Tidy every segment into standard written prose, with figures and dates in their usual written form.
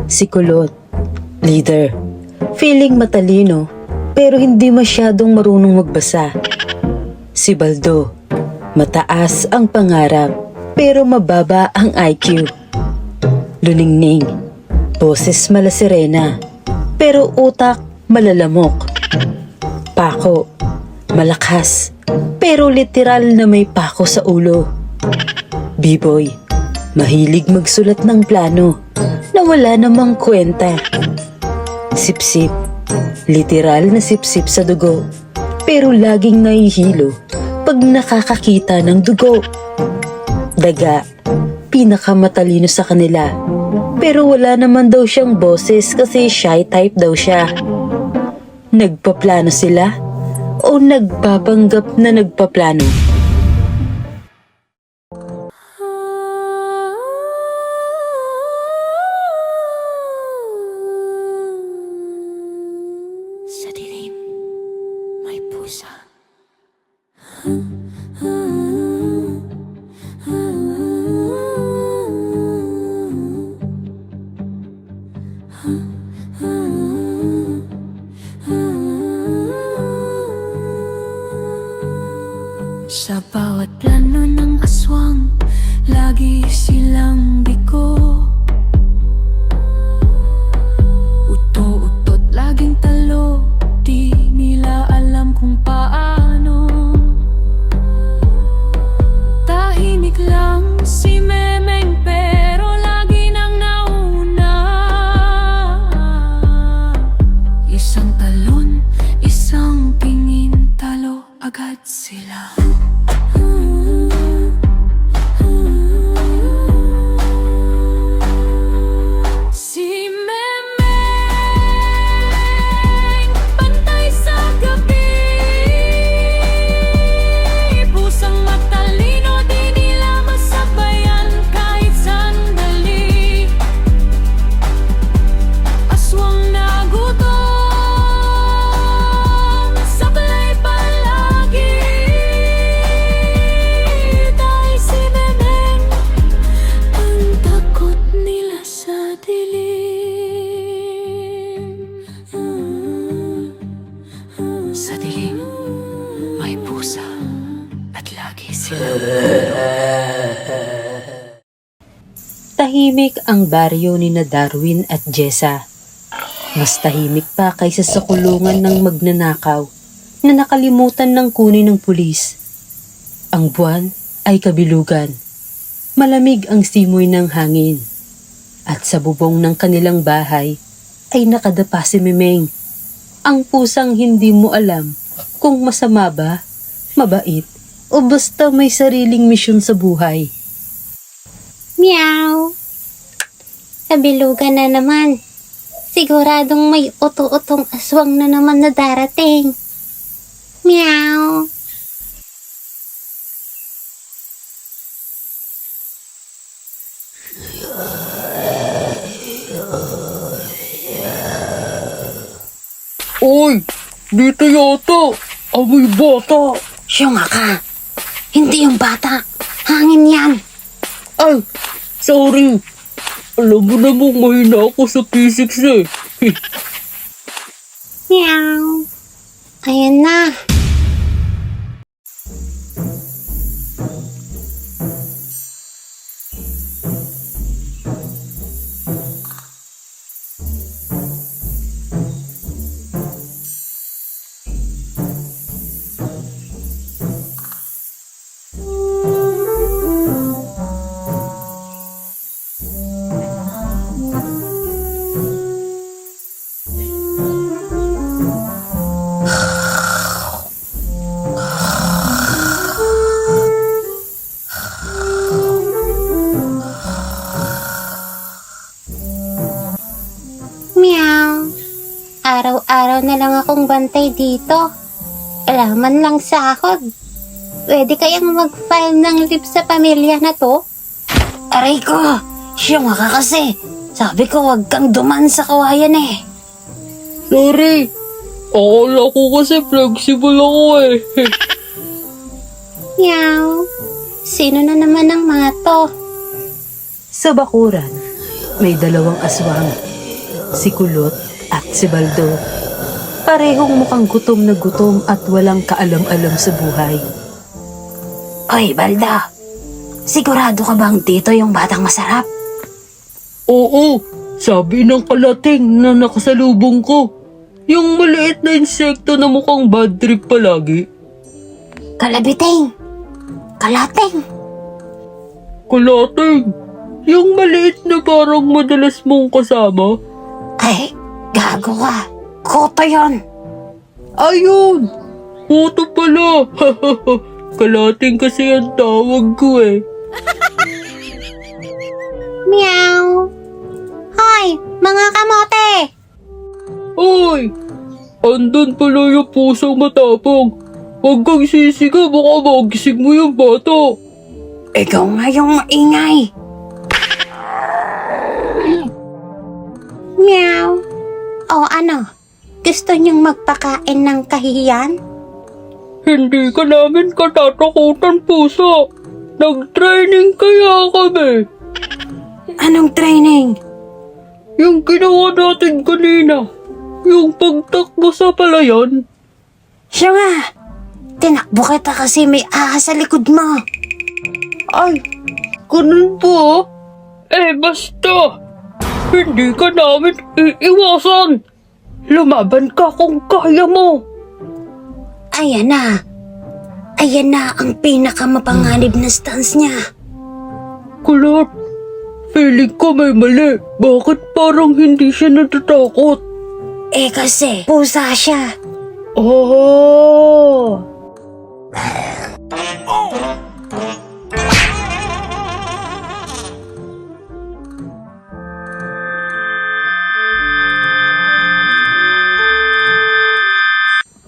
Si Kulot, leader. Feeling matalino, pero hindi masyadong marunong magbasa. Si Baldo, mataas ang pangarap, pero mababa ang IQ. Luningning, boses malaserena, pero utak malalamok. Pako, malakas, pero literal na may pako sa ulo. B-boy, mahilig magsulat ng plano na wala namang kwenta. Sip-sip, literal na sip-sip sa dugo, pero laging nahihilo pag nakakakita ng dugo. Daga, pinakamatalino sa kanila, pero wala naman daw siyang boses kasi shy type daw siya. Nagpaplano sila o nagpapanggap na nagpaplano? Sa dilim, may pusa. Sa bawat plano ng aswang, lagi silang biko. Uto-utot, laging talo, di nila alam kung paano. Tahimik lang si Memeng pero lagi nang nauna. Isang talon, isang tingin, talo agad sila. Sa dilim, may pusa at lagi sila. Tahimik ang baryo ni na Darwin at Jessa. Mas tahimik pa kaysa sa kulungan ng magnanakaw na nakalimutan ng kunin ng pulis. Ang buwan ay kabilugan. Malamig ang simoy ng hangin. At sa bubong ng kanilang bahay ay nakadapa si Memeng. Ang pusang hindi mo alam kung masama ba, mabait, o basta may sariling misyon sa buhay. Meow! Kabilugan na naman. Siguradong may uto-utong aswang na naman na darating. Meow! Oy! Dito yata! Amoy bata! Siyunga ka! Hindi yung bata! Hangin yan! Ay! Sorry! Alam mo namang mahina ako sa physics eh. Meow! Ayan na! Araw-araw na lang akong bantay dito. Kailangan lang sahod. Pwede kayang mag-file ng leave sa pamilya na to? Aray ko! Siyunga ka kasi. Sabi ko wag kang duman sa kawayan eh. Sorry! Akala ko kasi flexible ako eh. Meow. Sino na naman ang mga to? Sa bakuran, may dalawang aswang. si Kulot at si Baldo. Parehong mukhang gutom na gutom at walang kaalam-alam sa buhay. Oy, Balda. Sigurado ka bang dito yung batang masarap? Oo, sabi ng kalating na nakasalubong ko. Yung maliit na insekto na mukhang bad trip palagi. Kalabiting. Kalating. Kalating, yung maliit na parang madalas mong kasama. Ay, gago ka. Koto yon. Ayun! Puto pala! Kalating kasi ang tawag ko eh. Meow. Hoy, mga kamote. Hoy! Andun pala yung pusang matapang. Huwag kang sisiga, baka magising mo yung bata. Ikaw nga yung maingay. Meow. O ano? Gusto niyong magpakain ng kahihiyan? Hindi ka namin katatakutan, pusa. Nag-training kaya kami. Anong training? Yung ginawa natin kanina. Yung pagtakbo sa palayan. Siya nga. Tinakbo kita kasi may ahas sa likod mo. Ay, ganun po. Eh, basta. Hindi ka namin iiwasan. Lumaban ka kung kaya mo. Ayan na. Ayan na ang pinakamapanganib na stance niya. Kulot, feeling ko may mali. Bakit parang hindi siya natatakot? Eh kasi, pusa siya. Oh!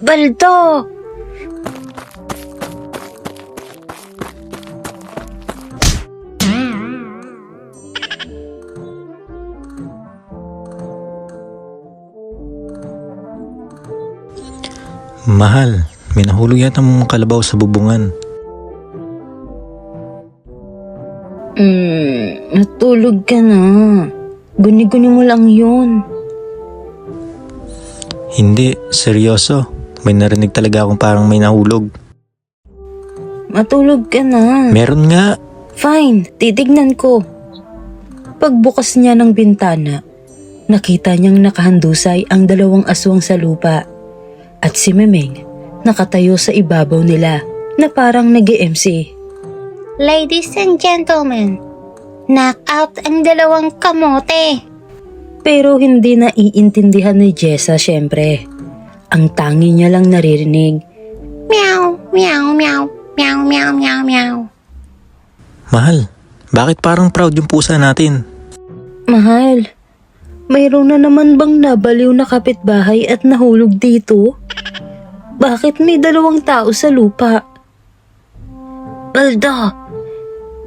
Baldo! Mahal, may nahulog yata mong kalabaw sa bubungan. Natulog ka na. Guni-guni mo lang yun. Hindi, seryoso. May narinig talaga akong parang may nahulog. Matulog ka na. Meron nga. Fine, titignan ko. Pagbukas niya ng bintana, nakita niyang nakahandusay ang dalawang aswang sa lupa at si Memeng nakatayo sa ibabaw nila na parang nag-MC. Ladies and gentlemen, knock out ang dalawang kamote. Pero hindi na iintindihan ni Jessa syempre. Ang tangi niya lang naririnig. Meow, meow, meow, meow, meow, meow, meow. Mahal, bakit parang proud yung pusa natin? Mahal, mayroon na naman bang nabaliw na kapitbahay at nahulog dito? Bakit may dalawang tao sa lupa? Baldo,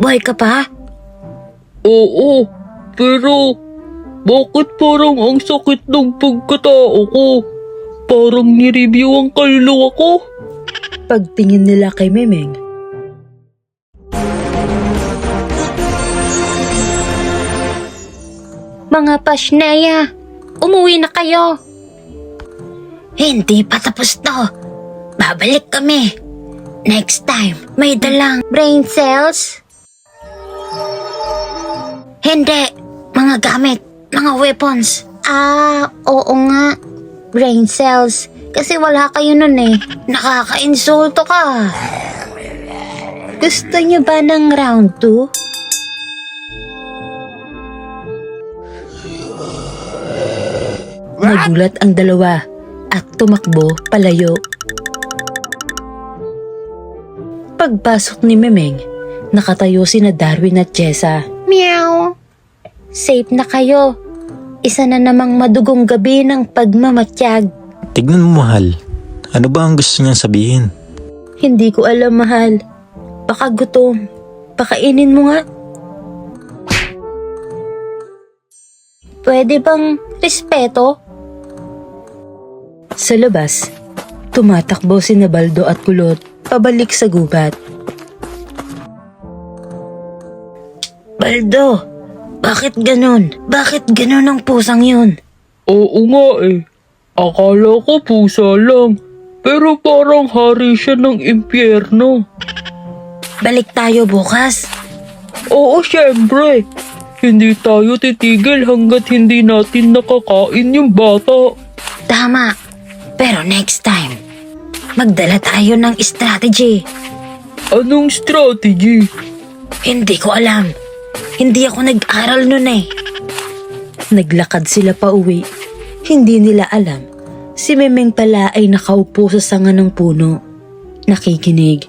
buhay ka pa? Oo, pero bakit parang ang sakit ng pagkatao ko? Parang nireview ang kaluluwa ko. Pagtingin nila kay Memeng, Mga pasneya, umuwi na kayo. Hindi pa tapos to. Babalik kami. Next time, may dalang brain cells. Hindi, mga gamit, mga weapons. Oo nga, brain cells. Kasi wala kayo nun eh. Nakaka-insulto ka. gusto niyo ba ng round 2? Nagulat ang dalawa at tumakbo palayo. Pagpasok ni Memeng, nakatayo sina Darwin at Jessa. Meow. Safe na kayo. Isa na namang madugong gabi ng pagmamatyag. Tignan mo, mahal. Ano ba ang gusto niyang sabihin? Hindi ko alam, mahal. Baka gutom. Pakainin mo nga. Pwede bang respeto? Sa labas, tumatakbo si Baldo at Kulot pabalik sa gubat. Baldo, bakit ganun? Bakit ganun ang pusang yun? Oo nga eh. Akala ko pusa lang. Pero parang hari siya ng impyerno. Balik tayo bukas. Oo, syempre. Hindi tayo titigil hanggat hindi natin nakakain yung bata. Tama. Pero next time, magdala tayo ng strategy. Anong strategy? Hindi ko alam. Hindi ako nag-aral nun eh. Naglakad sila pa uwi. Hindi nila alam. Si Memeng pala ay nakaupo sa sanga ng puno. Nakikinig.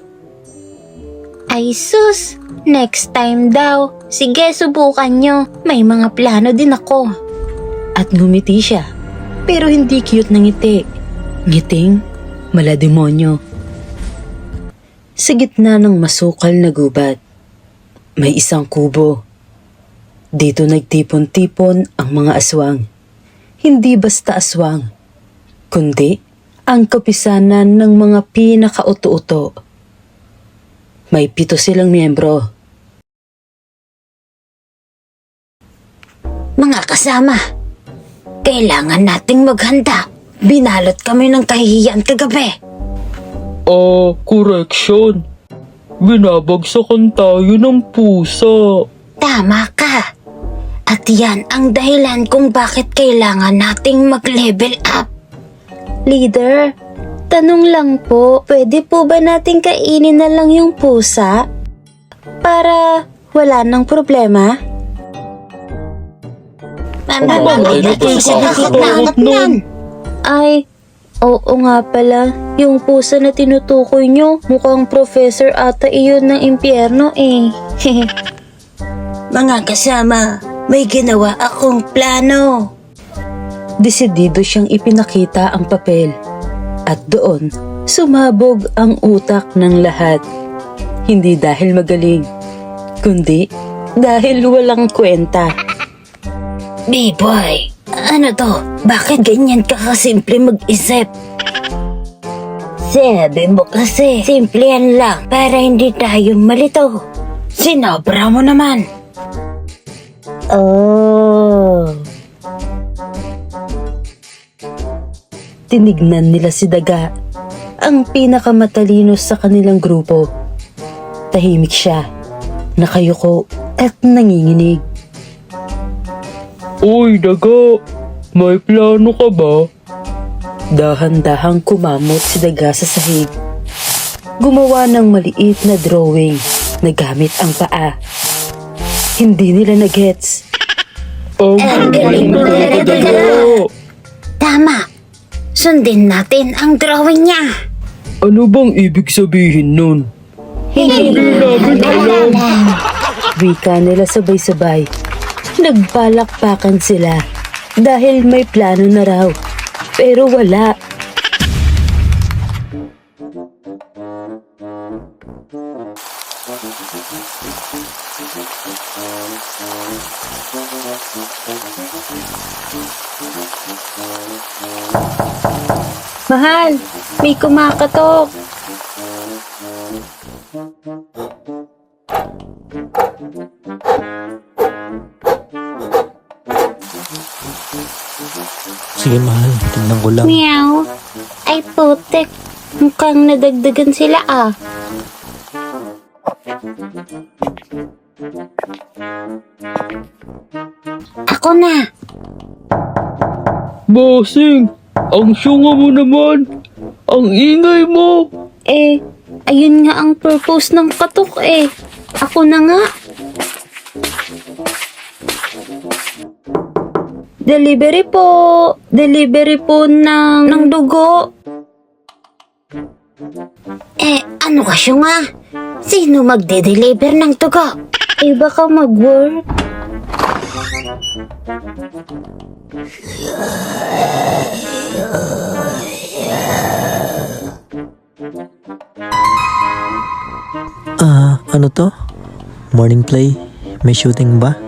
Ay sus, next time daw. Sige, subukan nyo. May mga plano din ako. At ngumiti siya. Pero hindi cute na ngiti. Ngiting malademonyo. Sa gitna ng masukal na gubat, may isang kubo. Dito nagtipon-tipon ang mga aswang. Hindi basta aswang, kundi ang kapisanan ng mga pinakauto-uto. May 7 silang miyembro. Mga kasama, kailangan nating maghanda. Binalot kami ng kahihiyan kagabi. Correction. Binabagsakan tayo ng pusa. Tama ka. At yan ang dahilan kung bakit kailangan nating mag-level up. Leader, tanong lang po, pwede po ba nating kainin na lang yung pusa? Para wala nang problema? Nakakatakot nun. Ay, oo nga pala. Yung pusa na tinutukoy nyo, mukhang professor ata iyon ng impyerno eh. Mga kasama, may ginawa akong plano. Desidido siyang ipinakita ang papel. At doon, sumabog ang utak ng lahat. Hindi dahil magaling, kundi dahil walang kwenta. B-boy, ano to? Bakit ganyan ka kasimple mag-isip? Sabi mo kasi, simple yan lang para hindi tayo malito. Sinobra mo naman. Oh. Tinignan nila si Daga, ang pinakamatalino sa kanilang grupo. Tahimik siya, nakayuko at nanginginig. Uy, Daga. May plano ka ba? Dahan-dahang kumamot si Daga sa sahig. Gumawa ng maliit na drawing na gamit ang paa. Hindi nila na-gets. Ang galing mo talaga, Daga. Tama. Sundin natin ang drawing niya. Ano bang ibig sabihin nun? Hindi namin alam. Wika nila sabay-sabay. Nagpalakpakan sila dahil may plano na raw. Pero wala. Mahal, may kumakatok. Sige mahal, tignan ko lang. Meow. Ay putek. Mukhang nadagdagan sila ah. Ako na. Bossing, ang syunga mo naman. Ang ingay mo. Ayun nga ang purpose ng katok eh. Ako na nga. Delivery po. Delivery po ng dugo. Ano ka siya nga? Sino magde-deliver ng tugo? Baka mag-work. Ano to? Morning play? May shooting ba?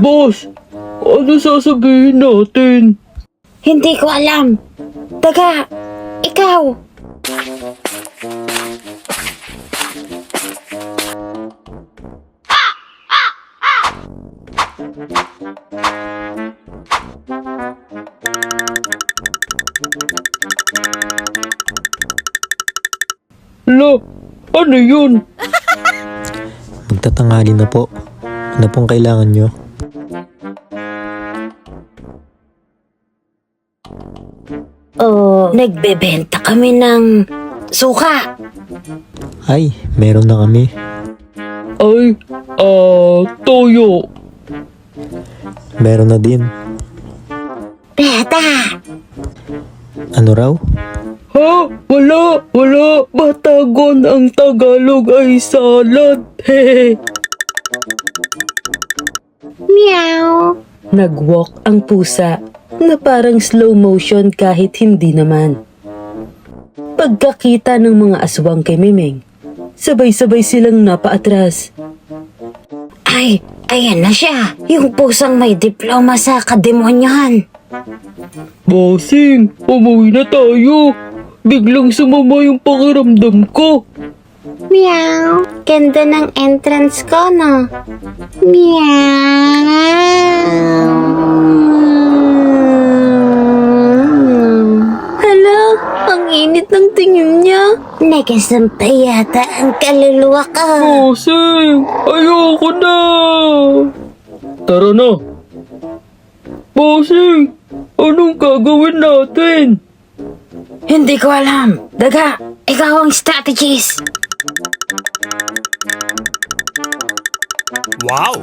Boss, ano sasabihin natin? Hindi ko alam. Daga, ikaw. Lo, ano yun? Magtatanghali na po. Ano pong kailangan nyo? Nagbebenta kami ng suka. Ay, meron na kami. Ay, toyo. Meron na din. Beta, Ano raw? Ha? Wala. Batagon ang Tagalog ay salad. Hehe. meow. Nagwalk ang pusa na parang slow motion kahit hindi naman. Pagkakita ng mga aswang kay Memeng, sabay-sabay silang napaatras. Ay, ayan na siya. Yung pusang may diploma sa kademonyahan. Bossing, umuwi na tayo. Biglang sumama yung pakiramdam ko. Meow. Ganda ng entrance ko, no? Meow. Hala, ang init ng tingin niya. Nagasampay yata ang kaluluwa ko. Bossing, ayoko na. Tara na. Bossing, anong gagawin natin? Hindi ko alam. Daga, ikaw ang strategist. Wow!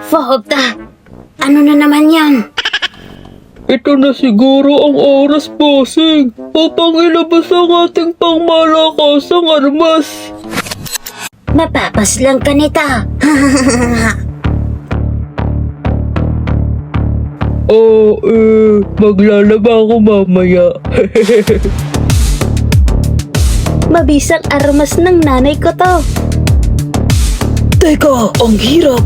Fogta, ano na naman yan? Ito na siguro ang oras, bossing, upang ilabas ang ating pangmalakasang armas. Mapapaslang ka nito. Maglalaba ako mamaya. Mabisang armas ng nanay ko to. Teka, ang hirap.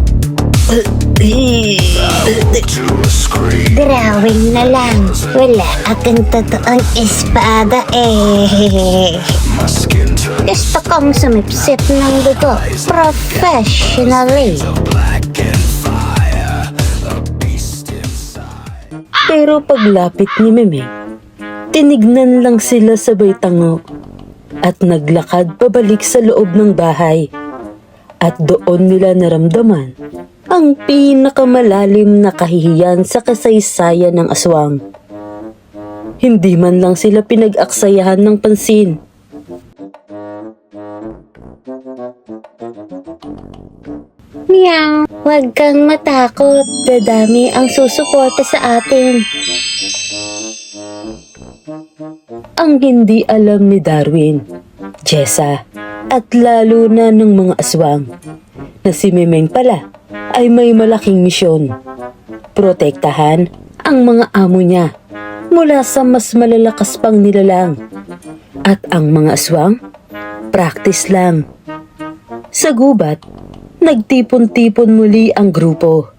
Drawing na lang. Wala akong totoong espada eh. Gusto kong sumipsip ng dugo professionally. Pero paglapit ni Memeng, tinignan lang sila sabay tango at naglakad pabalik sa loob ng bahay. At doon nila naramdaman ang pinakamalalim na kahihiyan sa kasaysayan ng aswang. Hindi man lang sila pinag-aksayahan ng pansin. Meow. Huwag kang matakot. Dadami ang susuporta sa atin. Ang hindi alam ni Darwin, Jessa, at lalo na ng mga aswang na si Memeng pala ay may malaking misyon. Protektahan ang mga amo niya mula sa mas malalakas pang nilalang. At ang mga aswang, practice lang. Sa gubat, nagtipon-tipon muli ang grupo.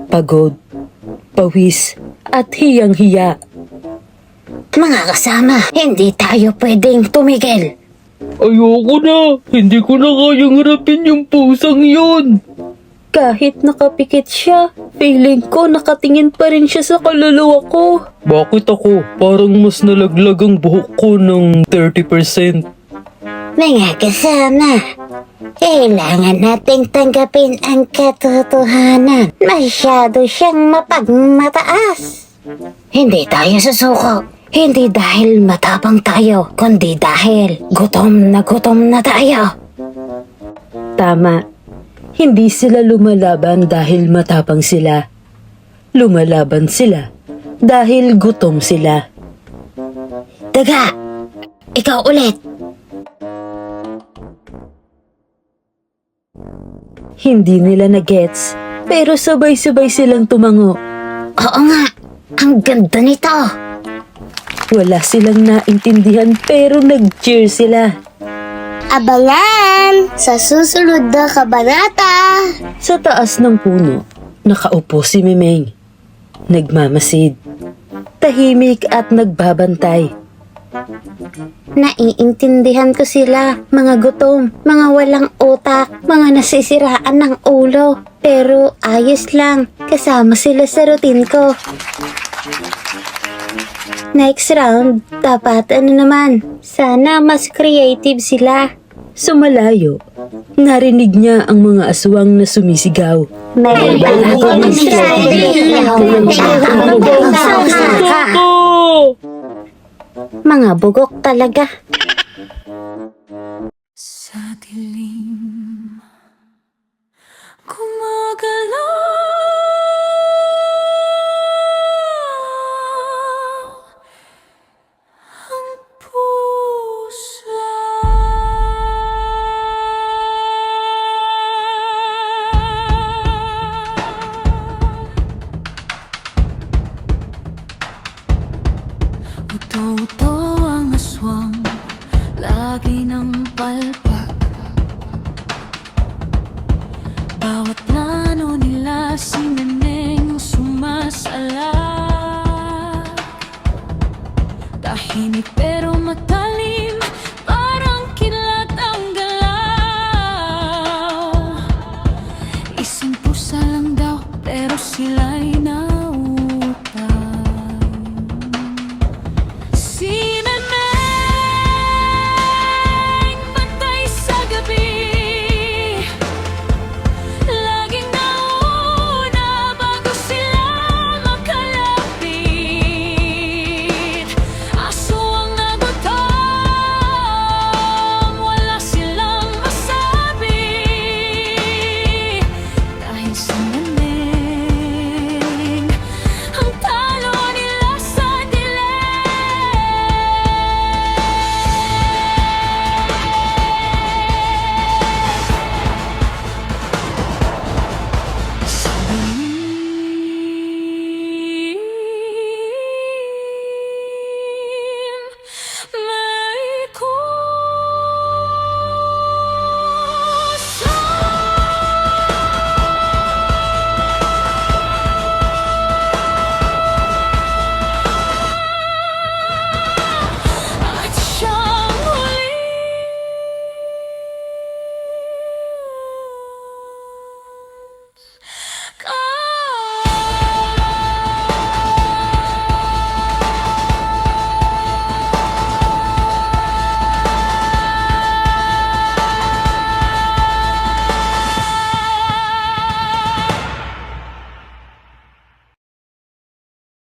Pagod, pawis, at hiyang-hiya. Mga kasama, hindi tayo pwedeng tumigil. Ayoko na. Hindi ko na kayang harapin yung pusang yun. Kahit nakapikit siya, feeling ko nakatingin pa rin siya sa kaluluwa ko. Bakit ako? Parang mas nalaglag ang buhok ko ng 30%. Mga kasama, kailangan nating tanggapin ang katotohanan. Masyado siyang mapagmataas. Hindi tayo susuko. Hindi dahil matapang tayo, kundi dahil gutom na tayo. Tama, hindi sila lumalaban dahil matapang sila. Lumalaban sila dahil gutom sila. Daga, ikaw ulit. Hindi nila na-gets, pero sabay-sabay silang tumango. Oo nga, ang ganda nito. Wala silang naintindihan pero nag-cheer sila. Abangan sa susunod na kabanata. Sa taas ng puno, nakaupo si Memeng. Nagmamasid. tahimik at nagbabantay. Naiintindihan ko sila, mga gutom, mga walang utak, mga nasisiraan ng ulo. Pero ayos lang, kasama sila sa routine ko. Next round, dapat naman, sana mas creative sila. Sumalayo, narinig niya ang mga aswang na sumisigaw. May bagong strategy. Mga bugok talaga. Sa dilim gumagalaw ang puso. Uto-uto ang aswang, lagi ng palpak. Bawat plano nila si Neneng sumasalag. Tahimik pero